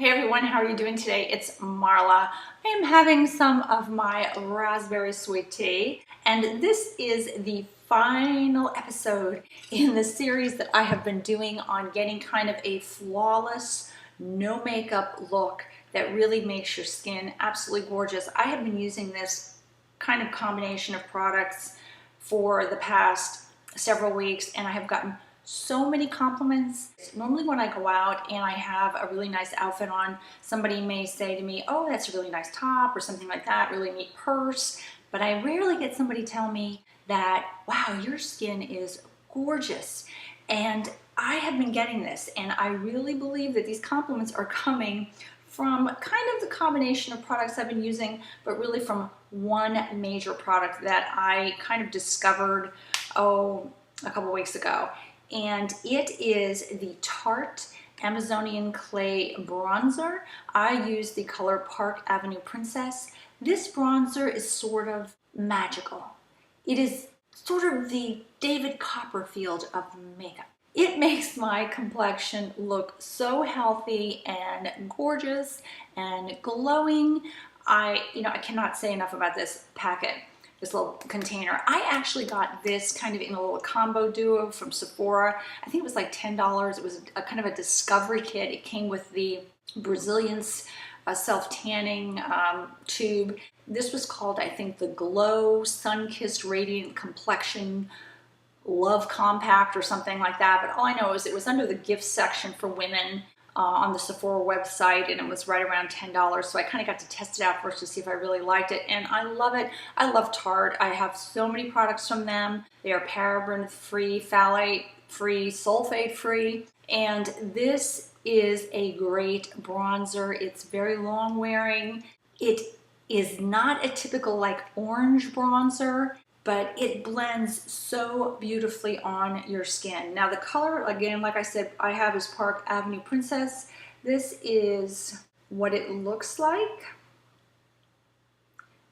Hey everyone, how are you doing today? It's Marla. I am having some of my raspberry sweet tea, and this is the final episode in the series that I have been doing on getting kind of a flawless, no makeup look that really makes your skin absolutely gorgeous. I have been using this kind of combination of products for the past several weeks, and I have gotten so many compliments. Normally when I go out and I have a really nice outfit on, somebody may say to me, oh, that's a really nice top or something like that, really neat purse. But I rarely get somebody tell me that, wow, your skin is gorgeous. And I have been getting this, and I really believe that these compliments are coming from kind of the combination of products I've been using, but really from one major product that I kind of discovered, a couple weeks ago. And it is the Tarte Amazonian Clay Bronzer. I use the color Park Avenue Princess. This bronzer is sort of magical. It is sort of the David Copperfield of makeup. It makes my complexion look so healthy and gorgeous and glowing. I cannot say enough about this packet. This little container. I actually got this kind of in a little combo duo from Sephora. I think it was like $10. It was a kind of a discovery kit. It came with the Brazilian self-tanning tube. This was called, I think, the Glow Sun-Kissed Radiant Complexion Love Compact or something like that. But all I know is it was under the gift section for women on the Sephora website, and it was right around $10. So I kind of got to test it out first to see if I really liked it, and I love it. I love Tarte. I have so many products from them. They are paraben-free, phthalate-free, sulfate-free, and this is a great bronzer. It's very long wearing. It is not a typical like orange bronzer, but it blends so beautifully on your skin. Now the color, again, like I said, I have is Park Avenue Princess. This is what it looks like.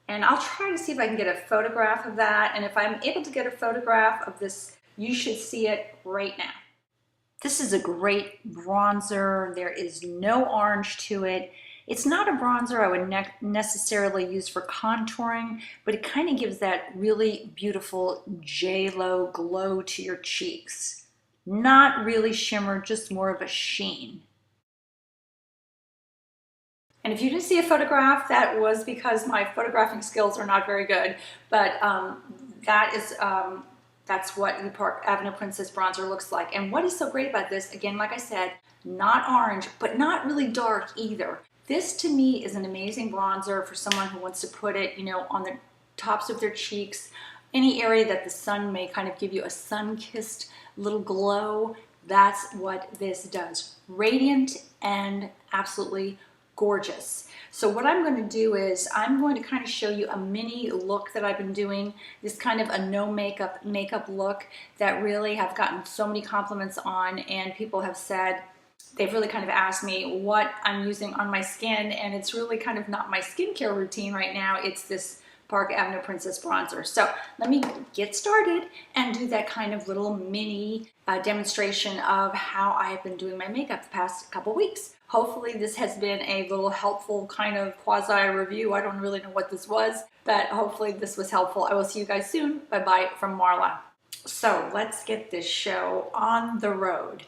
And I'll try to see if I can get a photograph of that. And if I'm able to get a photograph of this, you should see it right now. This is a great bronzer. There is no orange to it. It's not a bronzer I would necessarily use for contouring, but it kind of gives that really beautiful J-Lo glow to your cheeks. Not really shimmer, just more of a sheen. And if you didn't see a photograph, that was because my photographing skills are not very good, but that's what the Park Avenue Princess bronzer looks like. And what is so great about this, again, like I said, not orange, but not really dark either. This to me is an amazing bronzer for someone who wants to put it, on the tops of their cheeks, any area that the sun may kind of give you a sun-kissed little glow. That's what this does. Radiant and absolutely gorgeous. So what I'm going to do is I'm going to kind of show you a mini look that I've been doing, this kind of a no makeup look that really have gotten so many compliments on, and people have said, they've really kind of asked me what I'm using on my skin, and it's really kind of not my skincare routine right now. It's this Park Avenue Princess bronzer. So let me get started and do that kind of little mini demonstration of how I have been doing my makeup the past couple weeks. Hopefully this has been a little helpful kind of quasi review. I don't really know what this was, but hopefully this was helpful. I will see you guys soon. Bye-bye from Marla. So let's get this show on the road.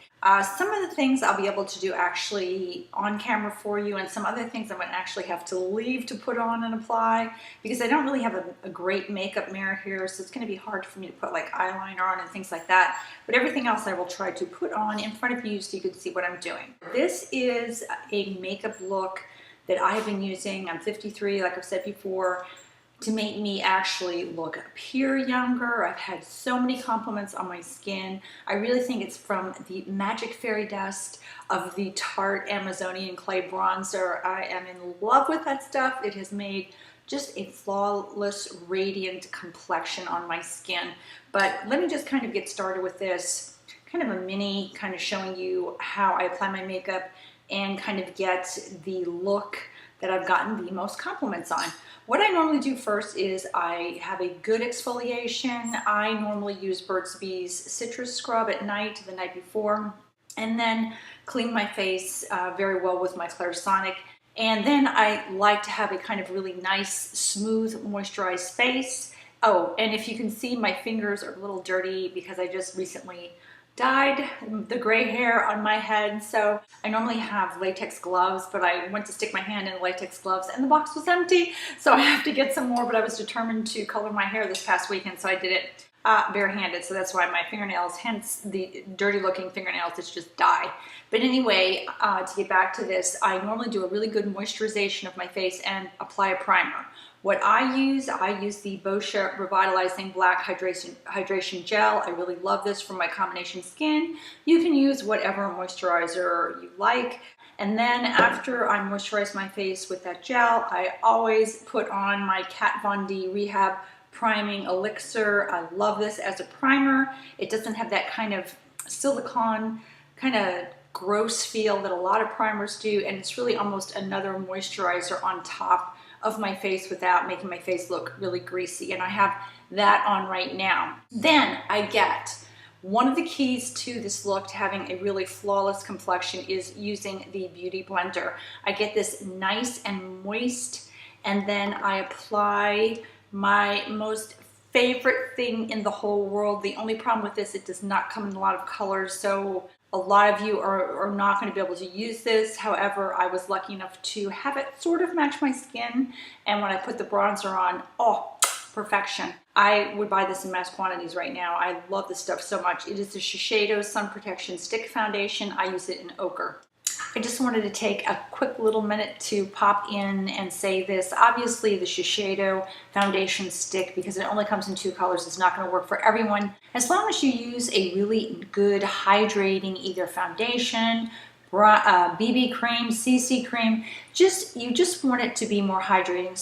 Some of the things I'll be able to do actually on camera for you, and some other things I'm going to actually have to leave to put on and apply because I don't really have a great makeup mirror here, so it's going to be hard for me to put like eyeliner on and things like that. But everything else I will try to put on in front of you so you can see what I'm doing. This is a makeup look that I have been using. I'm 53, like I've said before, to make me actually appear younger. I've had so many compliments on my skin. I really think it's from the magic fairy dust of the Tarte Amazonian Clay Bronzer. I am in love with that stuff. It has made just a flawless, radiant complexion on my skin. But let me just kind of get started with this, kind of a mini kind of showing you how I apply my makeup and kind of get the look that I've gotten the most compliments on. What I normally do first is I have a good exfoliation. I normally use Burt's Bees Citrus Scrub at night, the night before. and then clean my face very well with my Clarisonic. And then I like to have a kind of really nice, smooth, moisturized face. Oh, and if you can see, my fingers are a little dirty because I just recently dyed the gray hair on my head. So I normally have latex gloves, but I went to stick my hand in latex gloves and the box was empty. So I have to get some more, but I was determined to color my hair this past weekend, so I did it barehanded. So that's why my fingernails, hence the dirty looking fingernails, it's just dye. But anyway, to get back to this, I normally do a really good moisturization of my face and apply a primer. What I use the Boscia Revitalizing Black Hydration Gel. I really love this for my combination skin. You can use whatever moisturizer you like. And then after I moisturize my face with that gel, I always put on my Kat Von D Rehab Priming Elixir. I love this as a primer. It doesn't have that kind of silicone, kind of gross feel that a lot of primers do, and it's really almost another moisturizer on top of my face without making my face look really greasy, and I have that on right now. Then I get one of the keys to this look, to having a really flawless complexion, is using the Beauty Blender. I get this nice and moist, and then I apply my most favorite thing in the whole world. The only problem with this, it does not come in a lot of colors, so a lot of you are not going to be able to use this. However, I was lucky enough to have it sort of match my skin, and when I put the bronzer on, oh, perfection. I would buy this in mass quantities right now. I love this stuff so much. It is the Shiseido Sun Protection Stick Foundation. I use it in ochre. I just wanted to take a quick little minute to pop in and say this. Obviously, the Shiseido foundation stick, because it only comes in 2 colors, is not going to work for everyone. As long as you use a really good hydrating either foundation, BB cream, CC cream, you just want it to be more hydrating,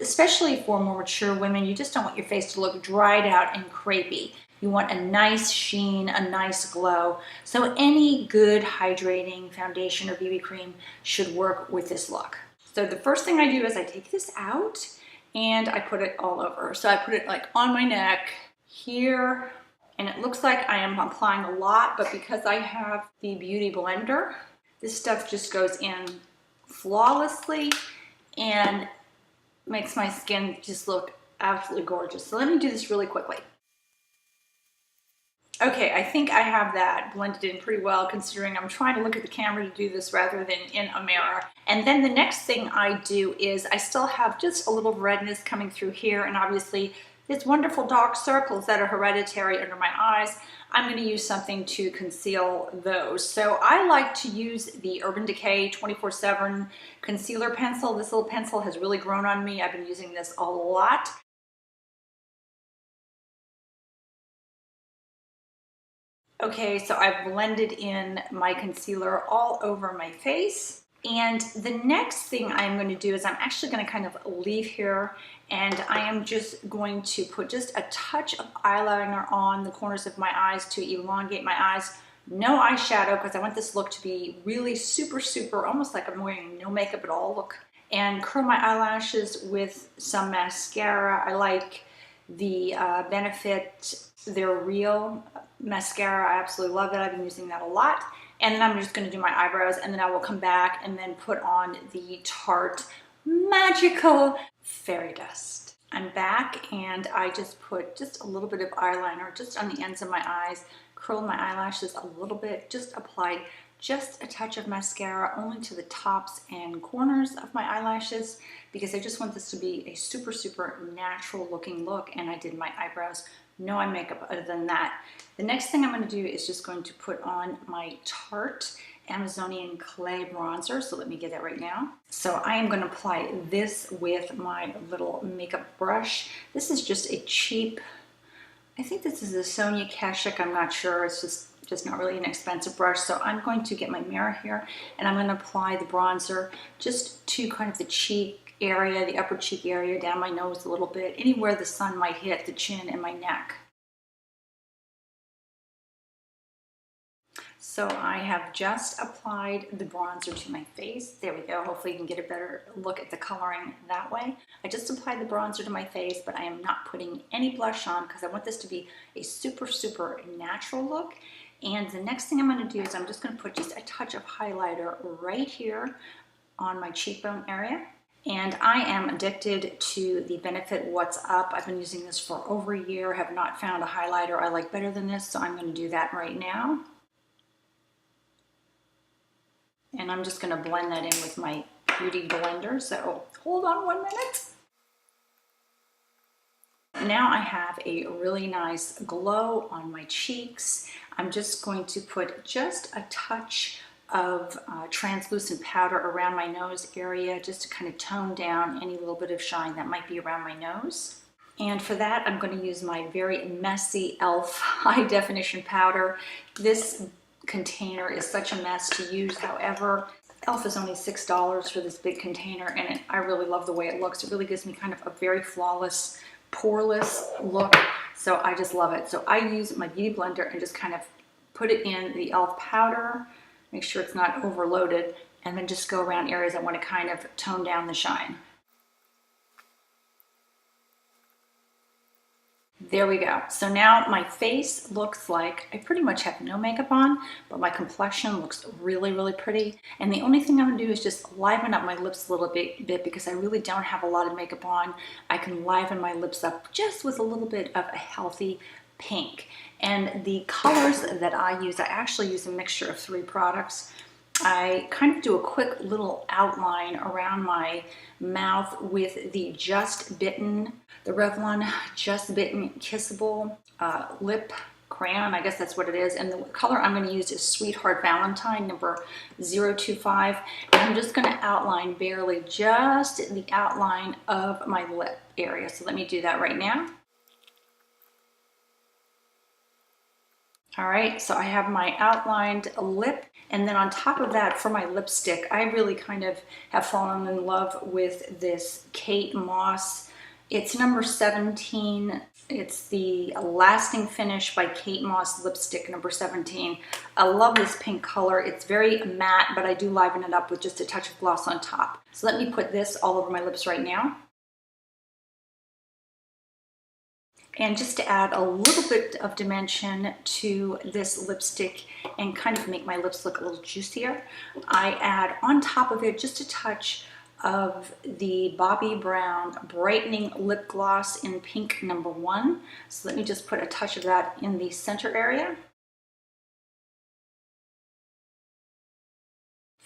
especially for more mature women. You just don't want your face to look dried out and crepey. You want a nice sheen, a nice glow. So any good hydrating foundation or BB cream should work with this look. So the first thing I do is I take this out and I put it all over. So I put it like on my neck, here, and it looks like I am applying a lot, but because I have the Beauty Blender, this stuff just goes in flawlessly and makes my skin just look absolutely gorgeous. So let me do this really quickly. Okay, I think I have that blended in pretty well, considering I'm trying to look at the camera to do this rather than in a mirror. And then the next thing I do is I still have just a little redness coming through here, and obviously these wonderful dark circles that are hereditary under my eyes. I'm going to use something to conceal those. So I like to use the Urban Decay 24/7 concealer pencil. This little pencil has really grown on me. I've been using this a lot. Okay, so I've blended in my concealer all over my face. And the next thing I'm going to do is I'm actually going to kind of leave here, and I am just going to put just a touch of eyeliner on the corners of my eyes to elongate my eyes. No eyeshadow, because I want this look to be really super, super, almost like I'm wearing no makeup at all look. And curl my eyelashes with some mascara. I like the Benefit They're Real mascara. I absolutely love that. I've been using that a lot. And then I'm just going to do my eyebrows, and then I will come back and then put on the Tarte Magical Fairy Dust. I'm back, and I just put just a little bit of eyeliner just on the ends of my eyes, curled my eyelashes a little bit, just applied just a touch of mascara only to the tops and corners of my eyelashes, because I just want this to be a super, super natural looking look, and I did my eyebrows. No eye makeup other than that. The next thing I'm going to do is just going to put on my Tarte Amazonian Clay Bronzer. So let me get that right now. So I am going to apply this with my little makeup brush. This is just a cheap, I think this is a Sonia Kashuk, I'm not sure. It's just not really an expensive brush. So I'm going to get my mirror here, and I'm going to apply the bronzer just to kind of the cheek area, the upper cheek area, down my nose a little bit, anywhere the sun might hit the chin and my neck. So I have just applied the bronzer to my face. There we go. Hopefully you can get a better look at the coloring that way. I just applied the bronzer to my face, but I am not putting any blush on because I want this to be a super, super natural look. And the next thing I'm going to do is I'm just going to put just a touch of highlighter right here on my cheekbone area. And I am addicted to the Benefit What's Up. I've been using this for over a year, have not found a highlighter I like better than this, so I'm going to do that right now. And I'm just going to blend that in with my beauty blender, so hold on 1 minute. Now I have a really nice glow on my cheeks. I'm just going to put just a touch of translucent powder around my nose area just to kind of tone down any little bit of shine that might be around my nose. And for that, I'm going to use my very messy e.l.f. high definition powder. This container is such a mess to use. However, e.l.f. is only $6 for this big container, and I really love the way it looks. It really gives me kind of a very flawless, poreless look, so I just love it. So I use my beauty blender and just kind of put it in the e.l.f. powder, make sure it's not overloaded, and then just go around areas I want to kind of tone down the shine. There we go. So now my face looks like I pretty much have no makeup on, but my complexion looks really, really pretty. And the only thing I'm gonna do is just liven up my lips a little bit because I really don't have a lot of makeup on. I can liven my lips up just with a little bit of a healthy pink. And the colors that I use, I actually use a mixture of 3 products. I kind of do a quick little outline around my mouth with the Just Bitten, the Revlon Just Bitten Kissable Lip Crayon, I guess that's what it is. And the color I'm going to use is Sweetheart Valentine number 025. And I'm just going to outline barely just the outline of my lip area. So let me do that right now. All right, so I have my outlined lip, and then on top of that, for my lipstick, I really kind of have fallen in love with this Kate Moss. It's number 17. It's the Lasting Finish by Kate Moss lipstick number 17. I love this pink color. It's very matte, but I do liven it up with just a touch of gloss on top. So let me put this all over my lips right now. And just to add a little bit of dimension to this lipstick and kind of make my lips look a little juicier, I add on top of it just a touch of the Bobbi Brown Brightening Lip Gloss in pink number 1. So let me just put a touch of that in the center area.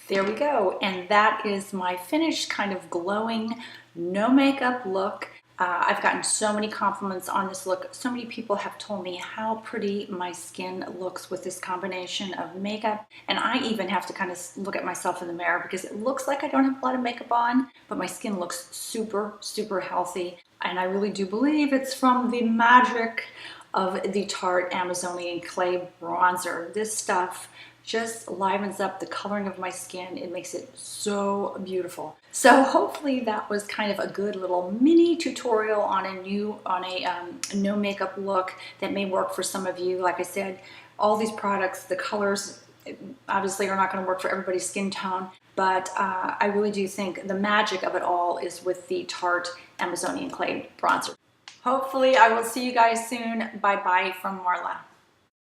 There we go. And that is my finished kind of glowing, no makeup look. I've gotten so many compliments on this look. So many people have told me how pretty my skin looks with this combination of makeup. And I even have to kind of look at myself in the mirror because it looks like I don't have a lot of makeup on, but my skin looks super, super healthy. And I really do believe it's from the magic of the Tarte Amazonian Clay Bronzer. This stuff just livens up the coloring of my skin. It makes it so beautiful. So hopefully that was kind of a good little mini tutorial on a no makeup look that may work for some of you. Like I said, all these products, the colors obviously are not going to work for everybody's skin tone, but I really do think the magic of it all is with the Tarte Amazonian Clay Bronzer. Hopefully I will see you guys soon. Bye bye from Marla.